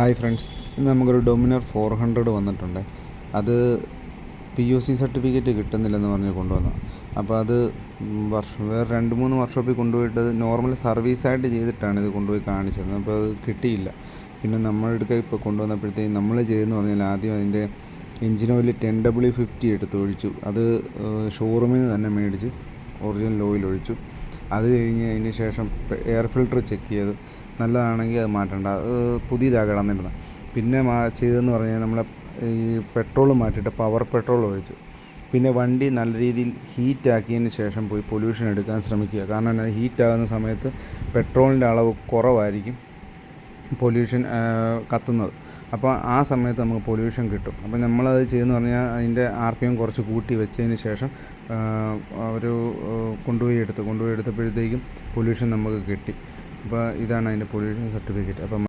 Hi friends, ഇന്ന് നമുക്കൊരു ഡൊമിനർ 400 വന്നിട്ടുണ്ട്. അത് POC സർട്ടിഫിക്കറ്റ് കിട്ടുന്നില്ലെന്ന് പറഞ്ഞ് കൊണ്ടുവന്നതാണ്. അപ്പോൾ അത് വേറെ 2-3 വർക്ക്ഷോപ്പിൽ കൊണ്ടുപോയിട്ട് നോർമൽ സർവീസായിട്ട് ചെയ്തിട്ടാണ് ഇത് കൊണ്ടുപോയി കാണിച്ചത്. അപ്പോൾ അത് കിട്ടിയില്ല. പിന്നെ നമ്മുടെ അടുക്ക ഇപ്പോൾ കൊണ്ടുവന്നപ്പോഴത്തേക്കും നമ്മൾ ചെയ്തെന്ന് പറഞ്ഞാൽ ആദ്യം അതിൻ്റെ എഞ്ചിൻ ഓയിൽ 10W50 എടുത്ത് ഒഴിച്ചു. അത് ഷോറൂമിൽ നിന്ന് തന്നെ മേടിച്ച് ഒറിജിനൽ ഓയിൽ ഒഴിച്ചു. അത് കഴിഞ്ഞ് അതിന് ശേഷം എയർ ഫിൽട്ടർ ചെക്ക് ചെയ്ത് നല്ലതാണെങ്കിൽ അത് മാറ്റണ്ട, പുതിയതാണ് കിടന്നിരുന്നത്. പിന്നെ ചെയ്തതെന്ന് പറഞ്ഞാൽ നമ്മളെ ഈ പെട്രോൾ മാറ്റിയിട്ട് പവർ പെട്രോൾ ഒഴിച്ചു. പിന്നെ വണ്ടി നല്ല രീതിയിൽ ഹീറ്റാക്കിയതിന് ശേഷം പോയി പൊല്യൂഷൻ എടുക്കാൻ ശ്രമിക്കുക. കാരണം ഹീറ്റാകുന്ന സമയത്ത് പെട്രോളിൻ്റെ അളവ് കുറവായിരിക്കും പൊല്യൂഷൻ കത്തുന്നത്. അപ്പോൾ ആ സമയത്ത് നമുക്ക് പൊല്യൂഷൻ കിട്ടും. അപ്പോൾ നമ്മളത് ചെയ്തെന്ന് പറഞ്ഞാൽ അതിൻ്റെ RPM കുറച്ച് കൂട്ടി വെച്ചതിന് ശേഷം ഒരു കൊണ്ടുപോയി എടുത്തപ്പോഴത്തേക്കും പൊല്യൂഷൻ നമുക്ക് കിട്ടി. അപ്പോൾ ഇതാണ് അതിൻ്റെ പൊല്യൂഷൻ സർട്ടിഫിക്കറ്റ്. അപ്പം